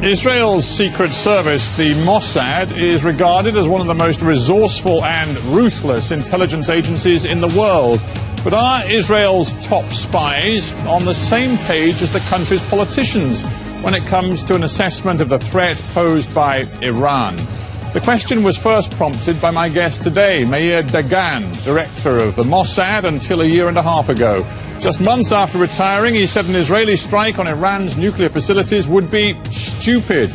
Israel's secret service, the Mossad, is regarded as one of the most resourceful and ruthless intelligence agencies in the world. But are Israel's top spies on the same page as the country's politicians when it comes to an assessment of the threat posed by Iran? The question was first prompted by my guest today, Meir Dagan, director of the Mossad until a year and a half ago. Just months after retiring, he said an Israeli strike on Iran's nuclear facilities would be stupid.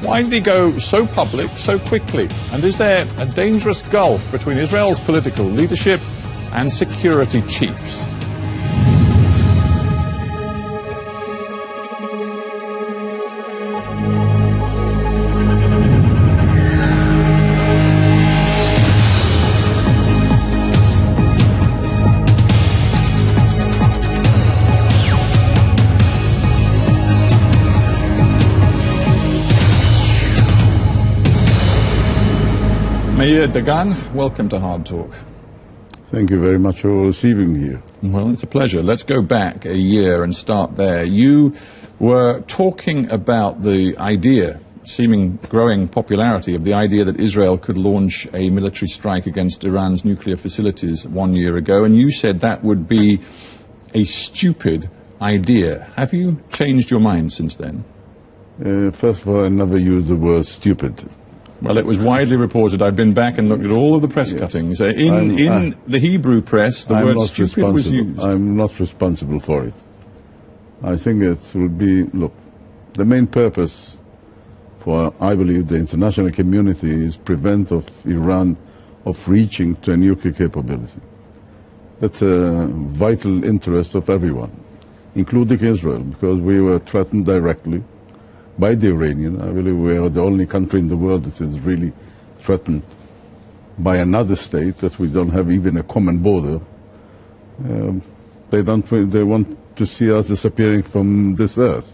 Why did he go so public so quickly? And is there a dangerous gulf between Israel's political leadership and security chiefs? Meir Dagan, welcome to Hard Talk. Thank you very much for receiving me here. Well, it's a pleasure. Let's go back a year and start there. You were talking about the idea, seeming growing popularity, of the idea that Israel could launch a military strike against Iran's nuclear facilities 1 year ago, and you said that would be a stupid idea. Have you changed your mind since then? First of all, I never used the word stupid. Well, it was widely reported. I've been back and looked at all of the press cuttings. In the Hebrew press, the word stupid was used. I'm not responsible for it. I think it will be, look, the main purpose for, I believe, the international community is prevent of Iran of reaching to a nuclear capability. That's a vital interest of everyone, including Israel, because we were threatened directly by the Iranian. I believe we are the only country in the world that is really threatened by another state, that we don't have even a common border. They want to see us disappearing from this earth.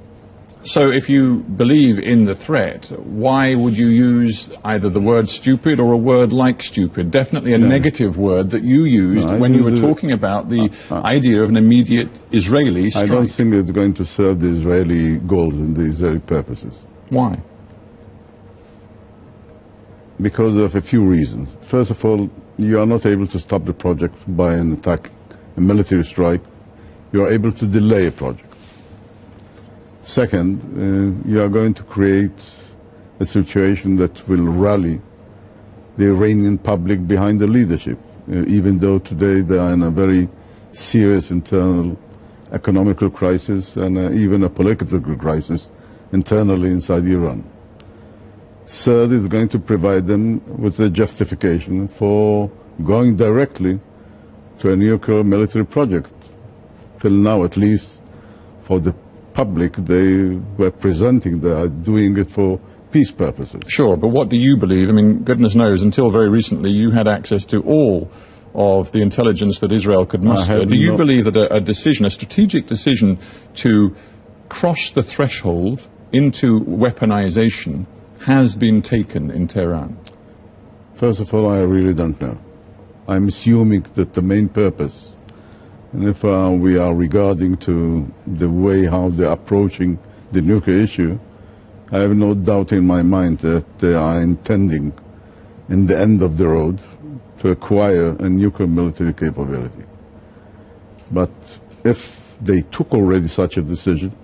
So if you believe in the threat, why would you use either the word stupid or a word like stupid? Definitely a negative word that you used when you were talking about the idea of an immediate Israeli strike. I don't think it's going to serve the Israeli goals and the Israeli purposes. Why? Because of a few reasons. First of all, you are not able to stop the project by an attack, a military strike. You are able to delay a project. Second, you are going to create a situation that will rally the Iranian public behind the leadership, even though today they are in a very serious internal economical crisis and even a political crisis internally inside Iran. Third, is going to provide them with a justification for going directly to a nuclear military project. Till now, at least, for the public, they were presenting they are doing it for peace purposes. Sure, but what do you believe? I mean, goodness knows, until very recently you had access to all of the intelligence that Israel could muster. Do you believe that a decision, a strategic decision to cross the threshold into weaponization has been taken in Tehran? First of all, I really don't know. I'm assuming that the main purpose, and if we are regarding to the way how they're approaching the nuclear issue, I have no doubt in my mind that they are intending, in the end of the road, to acquire a nuclear military capability. But if they took already such a decision,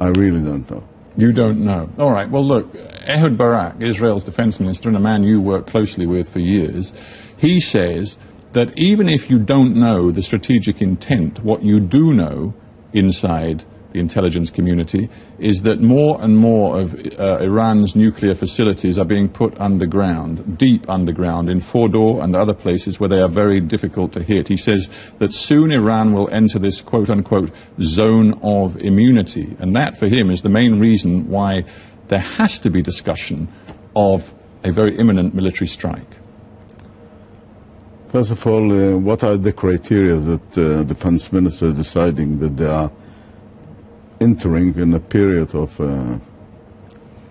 I really don't know. You don't know. All right. Well, look, Ehud Barak, Israel's defense minister and a man you work closely with for years, he says that even if you don't know the strategic intent, what you do know inside the intelligence community is that more and more of Iran's nuclear facilities are being put underground, deep underground, in Fordow and other places where they are very difficult to hit. He says that soon Iran will enter this quote-unquote zone of immunity, and that for him is the main reason why there has to be discussion of a very imminent military strike. First of all, what are the criteria that the defense minister is deciding that they are entering in a period of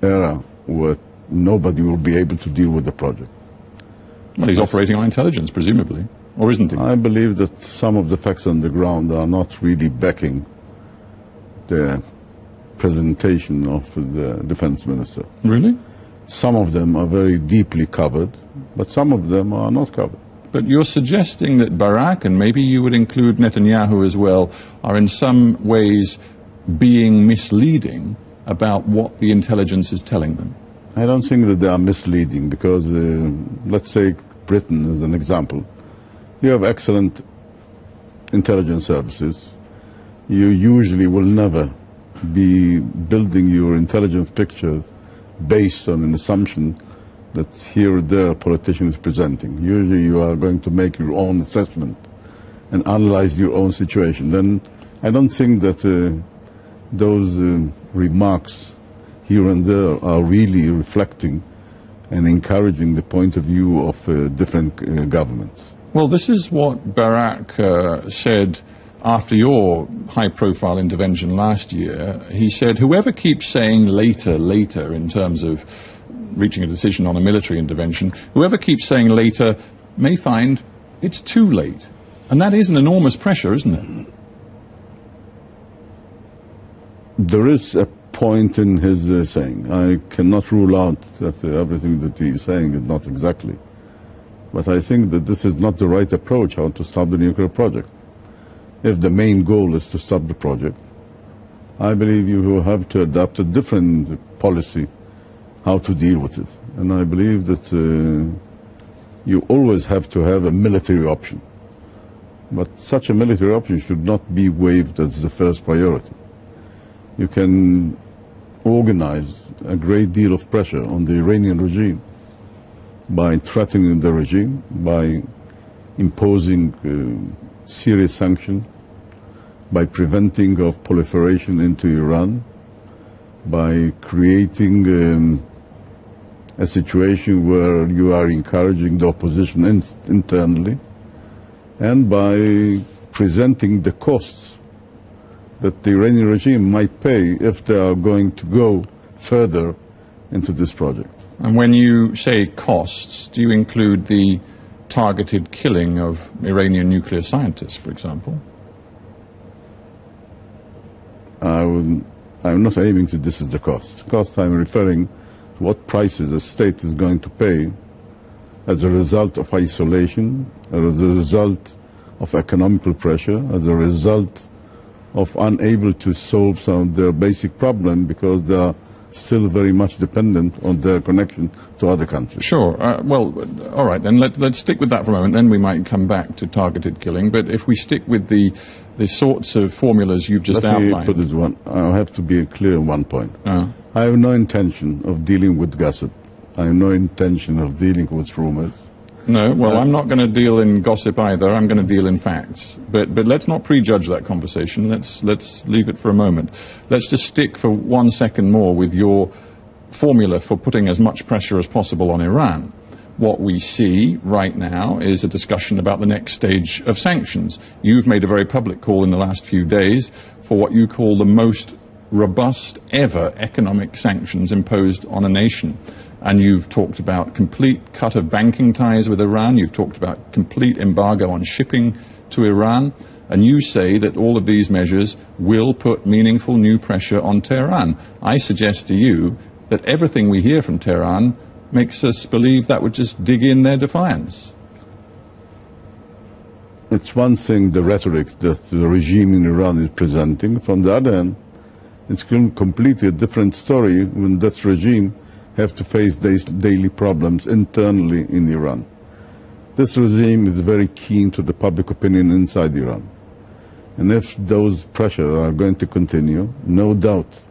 era where nobody will be able to deal with the project? Well, he's operating on intelligence, presumably, or isn't he? I believe that some of the facts on the ground are not really backing the presentation of the defense minister. Really? Some of them are very deeply covered, but some of them are not covered. But you're suggesting that Barak, and maybe you would include Netanyahu as well, are in some ways being misleading about what the intelligence is telling them. I don't think that they are misleading because, let's take Britain as an example. You have excellent intelligence services. You usually will never be building your intelligence picture based on an assumption that here or there a politician is presenting. Usually you are going to make your own assessment and analyze your own situation. Then I don't think that those remarks here and there are really reflecting and encouraging the point of view of different governments. Well, this is what Barak said after your high-profile intervention last year. He said, whoever keeps saying later, later, in terms of reaching a decision on a military intervention, whoever keeps saying later may find it's too late. And that is an enormous pressure, isn't it? There is a point in his saying. I cannot rule out that everything that he is saying is not exactly. But I think that this is not the right approach how to stop the nuclear project. If the main goal is to stop the project, I believe you will have to adopt a different policy how to deal with it. And I believe that you always have to have a military option. But such a military option should not be waived as the first priority. You can organize a great deal of pressure on the Iranian regime by threatening the regime, by imposing serious sanctions, by preventing of proliferation into Iran, by creating a situation where you are encouraging the opposition internally, and by presenting the costs that the Iranian regime might pay if they are going to go further into this project. And when you say costs, do you include the targeted killing of Iranian nuclear scientists, for example? I'm not aiming to this as the cost. Cost, I'm referring to what prices a state is going to pay as a result of isolation, as a result of economical pressure, as a result of unable to solve some of their basic problems because they are still very much dependent on their connection to other countries. Sure. Well, all right, then let's stick with that for a moment. Then we might come back to targeted killing. But if we stick with the sorts of formulas you've just outlined. Let me put it one. I have to be clear on one point. I have no intention of dealing with gossip. I have no intention of dealing with rumors. No, well, I'm not going to deal in gossip either. I'm going to deal in facts. But let's not prejudge that conversation. Let's leave it for a moment. Let's just stick for 1 second more with your formula for putting as much pressure as possible on Iran. What we see right now is a discussion about the next stage of sanctions. You've made a very public call in the last few days for what you call the most robust ever economic sanctions imposed on a nation. And you've talked about complete cut of banking ties with Iran. You've talked about complete embargo on shipping to Iran. And you say that all of these measures will put meaningful new pressure on Tehran. I suggest to you that everything we hear from Tehran makes us believe that would just dig in their defiance. It's one thing, the rhetoric that the regime in Iran is presenting. From the other hand, it's completely a different story when that regime have to face daily problems internally in Iran. This regime is very keen to the public opinion inside Iran. And if those pressures are going to continue, no doubt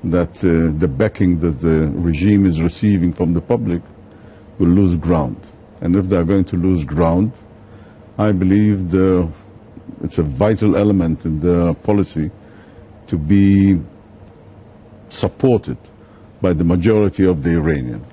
that the backing that the regime is receiving from the public will lose ground. And if they are going to lose ground, I believe it's a vital element in their policy to be supported by the majority of the Iranian.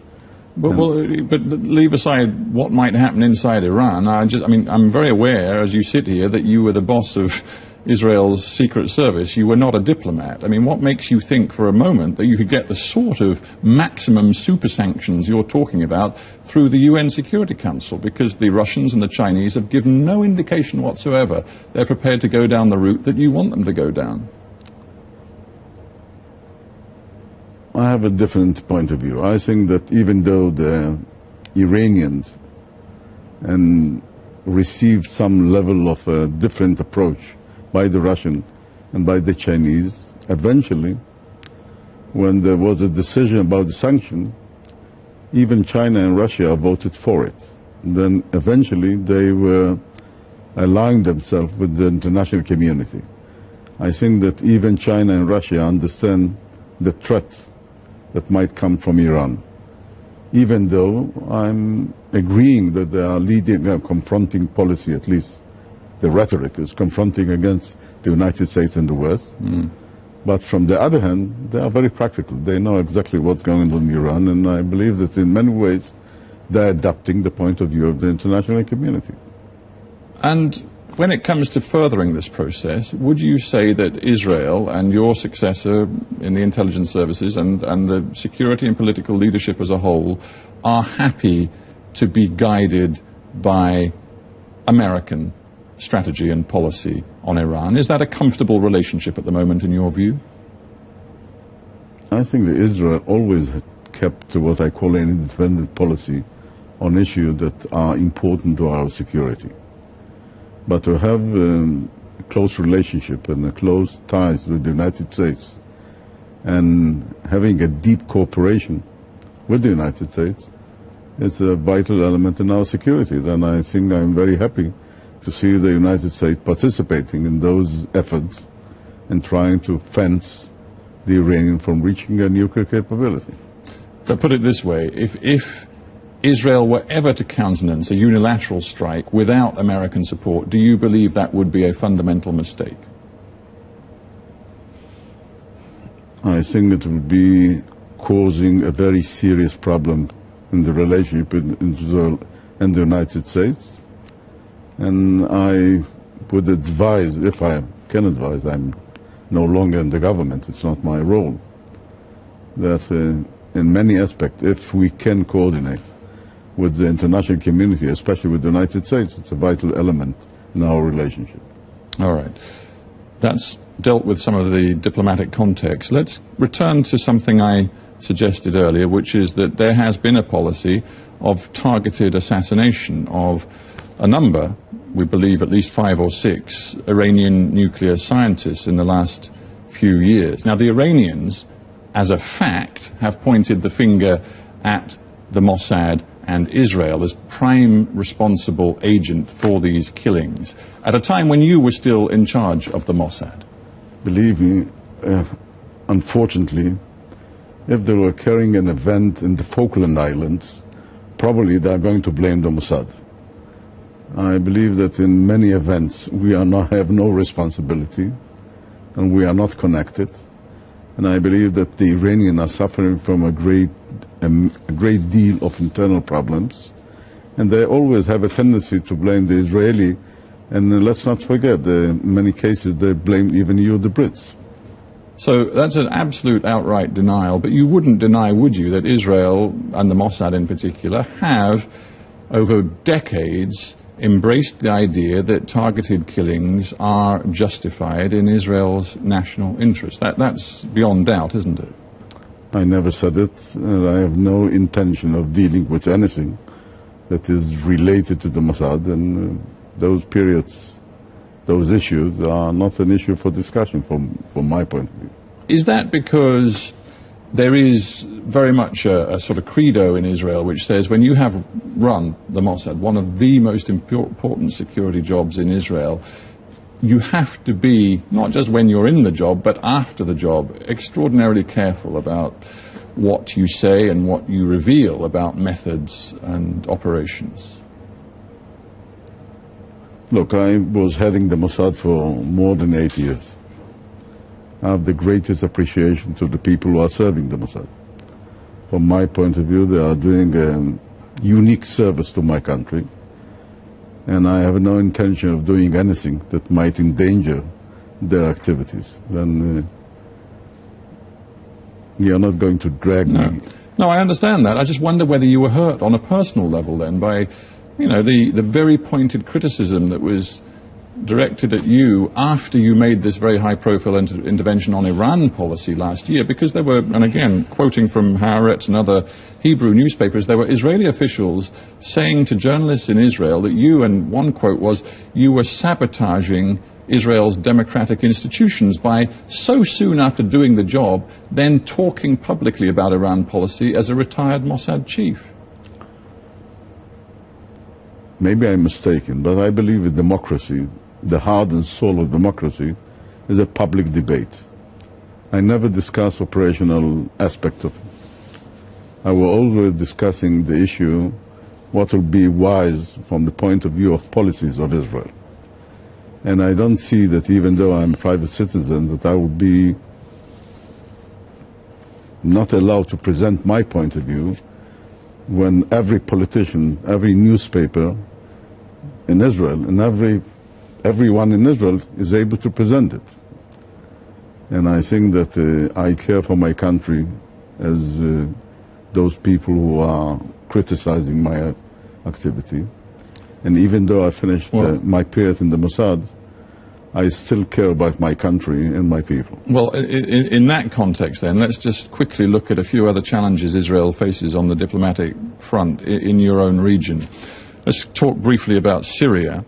But leave aside what might happen inside Iran. I'm very aware, as you sit here, that you were the boss of Israel's secret service. You were not a diplomat. I mean, what makes you think for a moment that you could get the sort of maximum super sanctions you're talking about through the UN Security Council? Because the Russians and the Chinese have given no indication whatsoever they're prepared to go down the route that you want them to go down. I have a different point of view. I think that even though the Iranians received some level of a different approach by the Russian and by the Chinese, eventually, when there was a decision about the sanction, even China and Russia voted for it. Then eventually they were allying themselves with the international community. I think that even China and Russia understand the threat that might come from Iran, even though I'm agreeing that they are leading a confronting policy, at least the rhetoric is confronting against the United States and the West. But from the other hand, they are very practical. They know exactly what's going on in Iran, and I believe that in many ways they're adapting the point of view of the international community. And when it comes to furthering this process, would you say that Israel and your successor in the intelligence services and the security and political leadership as a whole are happy to be guided by American strategy and policy on Iran? Is that a comfortable relationship at the moment in your view? I think that Israel always kept what I call an independent policy on issues that are important to our security. But to have a close relationship and a close ties with the United States and having a deep cooperation with the United States, it's a vital element in our security. And I think I'm very happy to see the United States participating in those efforts and trying to fence the Iranian from reaching a nuclear capability. But put it this way, if Israel were ever to countenance a unilateral strike without American support, do you believe that would be a fundamental mistake? I think it would be causing a very serious problem in the relationship between Israel and the United States. And I would advise, if I can advise, I'm no longer in the government, it's not my role, that in many aspects, if we can coordinate with the international community, especially with the United States, it's a vital element in our relationship. All right. That's dealt with some of the diplomatic context. Let's return to something I suggested earlier, which is that there has been a policy of targeted assassination of a number, we believe at least 5 or 6, Iranian nuclear scientists in the last few years. Now, the Iranians, as a fact, have pointed the finger at the Mossad and Israel as prime responsible agent for these killings, at a time when you were still in charge of the Mossad. Believe me, unfortunately, if they were carrying an event in the Falkland Islands, probably they're going to blame the Mossad. I believe that in many events we have no responsibility and we are not connected. And I believe that the Iranians are suffering from a great deal of internal problems. And they always have a tendency to blame the Israeli. And let's not forget, in many cases they blame even you, the Brits. So that's an absolute outright denial. But you wouldn't deny, would you, that Israel, and the Mossad in particular, have, over decades, embraced the idea that targeted killings are justified in Israel's national interest? That's beyond doubt, isn't it? I never said it, and I have no intention of dealing with anything that is related to the Mossad, and those periods, those issues are not an issue for discussion from my point of view. Is that because there is very much a sort of credo in Israel which says when you have run the Mossad, one of the most important security jobs in Israel, you have to be, not just when you're in the job, but after the job, extraordinarily careful about what you say and what you reveal about methods and operations? Look, I was heading the Mossad for more than 8 years. I have the greatest appreciation to the people who are serving the Mossad. From my point of view, they are doing a unique service to my country, and I have no intention of doing anything that might endanger their activities. Then you're not going to drag me. No, I understand that. I just wonder whether you were hurt on a personal level then by, you know, the very pointed criticism that was directed at you after you made this very high-profile intervention on Iran policy last year, because there were, and again, quoting from Haaretz and other Hebrew newspapers, there were Israeli officials saying to journalists in Israel that you, and one quote was, you were sabotaging Israel's democratic institutions by so soon after doing the job, then talking publicly about Iran policy as a retired Mossad chief. Maybe I'm mistaken, but I believe in democracy. The heart and soul of democracy is a public debate. I never discuss operational aspects of it. I was always discussing the issue, what will be wise from the point of view of policies of Israel. And I don't see that, even though I'm a private citizen, that I would be not allowed to present my point of view when every politician, every newspaper in Israel, and everyone in Israel is able to present it. And I think that I care for my country as those people who are criticizing my activity. And even though I finished my period in the Mossad, I still care about my country and my people. Well, in that context then, let's just quickly look at a few other challenges Israel faces on the diplomatic front in your own region. Let's talk briefly about Syria.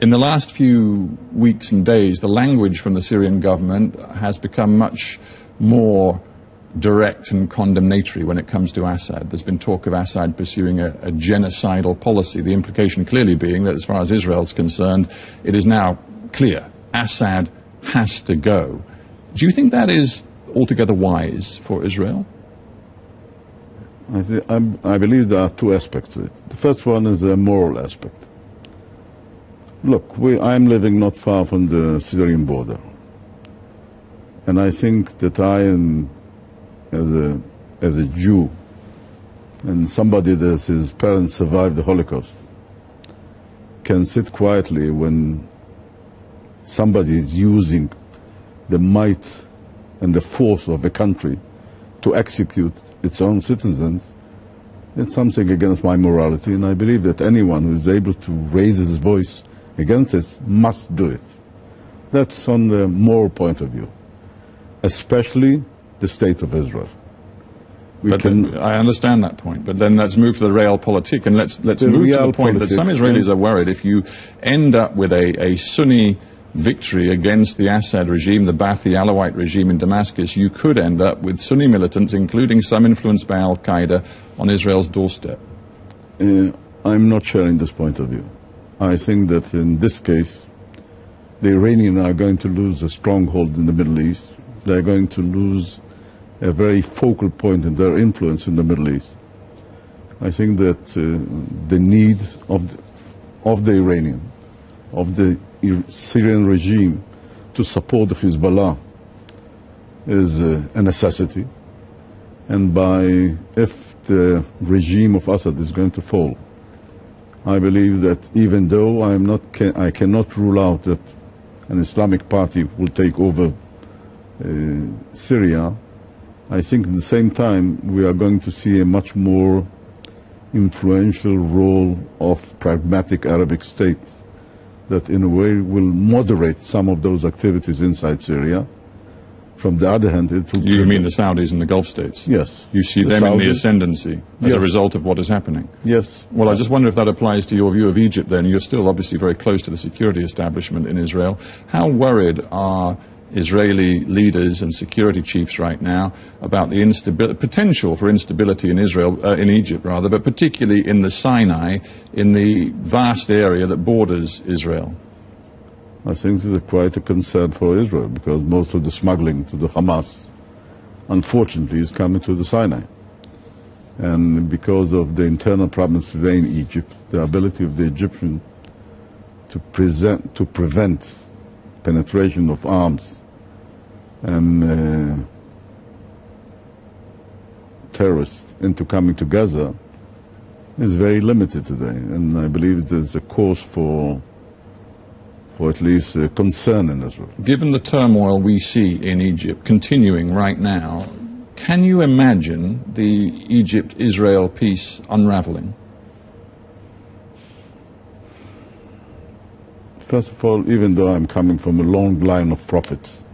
In the last few weeks and days, the language from the Syrian government has become much more direct and condemnatory when it comes to Assad. There's been talk of Assad pursuing a genocidal policy, the implication clearly being that as far as Israel's concerned, it is now clear Assad has to go. Do you think that is altogether wise for Israel? I believe there are two aspects to it. The first one is a moral aspect. Look, I'm living not far from the Syrian border. And I think that I am, as a Jew, and somebody that his parents survived the Holocaust, can sit quietly when somebody is using the might and the force of a country to execute its own citizens. It's something against my morality, and I believe that anyone who is able to raise his voice against it must do it. That's on the moral point of view, especially the state of Israel. I understand that point, but then let's move to the realpolitik, and let's move to the point that some Israelis are worried if you end up with a Sunni victory against the Assad regime, the Ba'athi Alawite regime in Damascus, you could end up with Sunni militants, including some influenced by Al-Qaeda, on Israel's doorstep. I'm not sharing this point of view. I think that in this case, the Iranians are going to lose a stronghold in the Middle East. They're going to lose a very focal point in their influence in the Middle East. I think that the need of the Iranian, of the Syrian regime to support Hezbollah is a necessity. And if the regime of Assad is going to fall, I believe that even though I cannot rule out that an Islamic party will take over Syria, I think at the same time we are going to see a much more influential role of pragmatic Arabic states that in a way will moderate some of those activities inside Syria. From the other hand, it will... You mean the Saudis and the Gulf states? Yes. You see them in the ascendancy as a result of what is happening? Yes. Well, I just wonder if that applies to your view of Egypt then. You're still obviously very close to the security establishment in Israel. How worried are Israeli leaders and security chiefs right now about the potential for instability in in Egypt, but particularly in the Sinai, in the vast area that borders Israel? I think this is quite a concern for Israel, because most of the smuggling to the Hamas, unfortunately, is coming to the Sinai. And because of the internal problems today in Egypt, the ability of the Egyptians to prevent penetration of arms and terrorists into coming to Gaza is very limited today. And I believe there's a cause for at least concern in Israel. Given the turmoil we see in Egypt continuing right now, can you imagine the Egypt-Israel peace unraveling? First of all, even though I'm coming from a long line of prophets,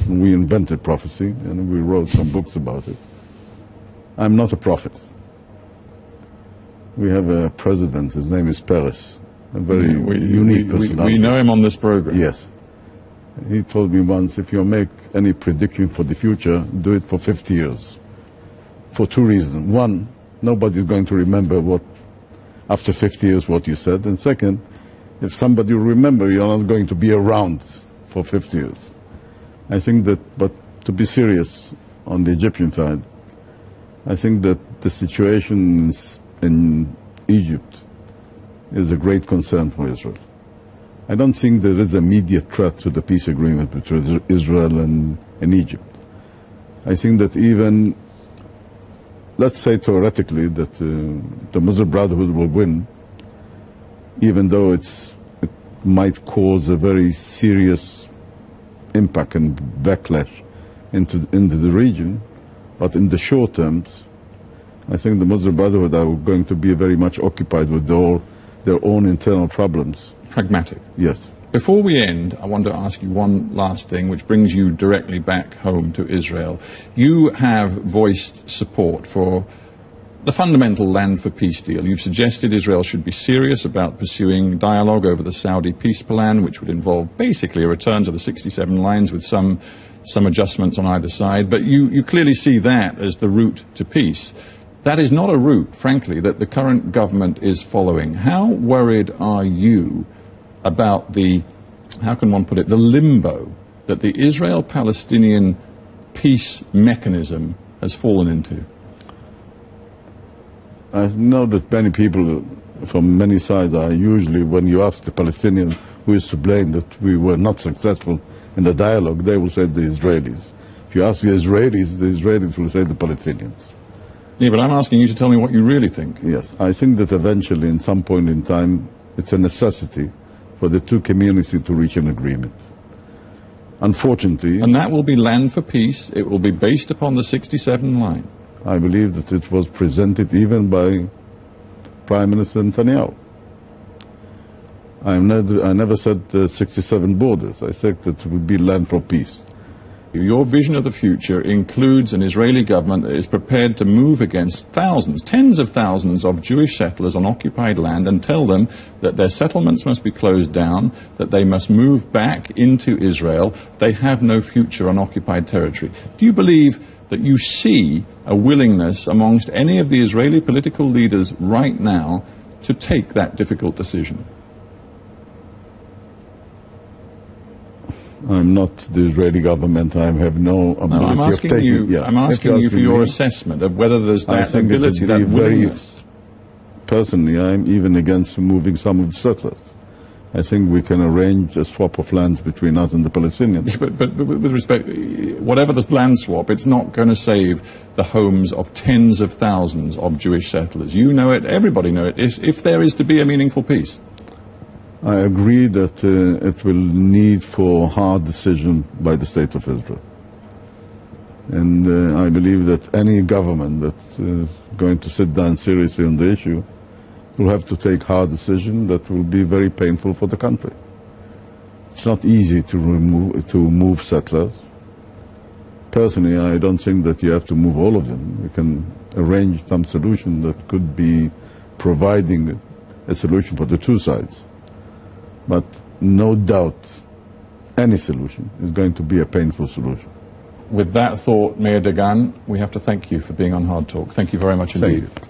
we invented prophecy and we wrote some books about it, I'm not a prophet. We have a president, his name is Peres, a very unique personality. We know him on this program. Yes. He told me once, if you make any prediction for the future, do it for 50 years. For two reasons. One, nobody's going to remember after 50 years what you said. And second, if somebody will remember, you're not going to be around for 50 years. I think that, but to be serious on the Egyptian side, I think that the situation in Egypt is a great concern for Israel. I don't think there is an immediate threat to the peace agreement between Israel and Egypt. I think that even, let's say theoretically, that the Muslim Brotherhood will win, even though it might cause a very serious impact and backlash into the region, but in the short terms, I think the Muslim Brotherhood are going to be very much occupied with their own internal problems. Pragmatic. Yes. Before we end, I want to ask you one last thing, which brings you directly back home to Israel. You have voiced support for the fundamental Land for Peace deal. You've suggested Israel should be serious about pursuing dialogue over the Saudi peace plan, which would involve basically a return to the 67 lines with some adjustments on either side. But you clearly see that as the route to peace. That is not a route, frankly, that the current government is following. How worried are you about the, how can one put it, the limbo that the Israel-Palestinian peace mechanism has fallen into? I know that many people from many sides are usually, when you ask the Palestinians who is to blame that we were not successful in the dialogue, they will say the Israelis. If you ask the Israelis will say the Palestinians. Yeah, but I'm asking you to tell me what you really think. Yes, I think that eventually, in some point in time, it's a necessity for the two communities to reach an agreement. Unfortunately... And that will be Land for Peace. It will be based upon the 67 line. I believe that it was presented even by Prime Minister Netanyahu. I never said 67 borders. I said that it would be Land for Peace. Your vision of the future includes an Israeli government that is prepared to move against thousands, tens of thousands of Jewish settlers on occupied land and tell them that their settlements must be closed down, that they must move back into Israel. They have no future on occupied territory. Do you believe that you see a willingness amongst any of the Israeli political leaders right now to take that difficult decision? I'm not the Israeli government. I have no ability of taking... I'm asking you for your assessment of whether there's that ability, that willingness. Personally, I'm even against moving some of the settlers. I think we can arrange a swap of lands between us and the Palestinians. But with respect, whatever the land swap, it's not going to save the homes of tens of thousands of Jewish settlers. You know it, everybody knows it, if there is to be a meaningful peace. I agree that it will need for a hard decision by the State of Israel. And I believe that any government that is going to sit down seriously on the issue will have to take hard decisions that will be very painful for the country. It's not easy to move settlers. Personally, I don't think that you have to move all of them. You can arrange some solution that could be providing a solution for the two sides. But no doubt, any solution is going to be a painful solution. With that thought, Meir Dagan, we have to thank you for being on Hard Talk. Thank you very much indeed. Thank you.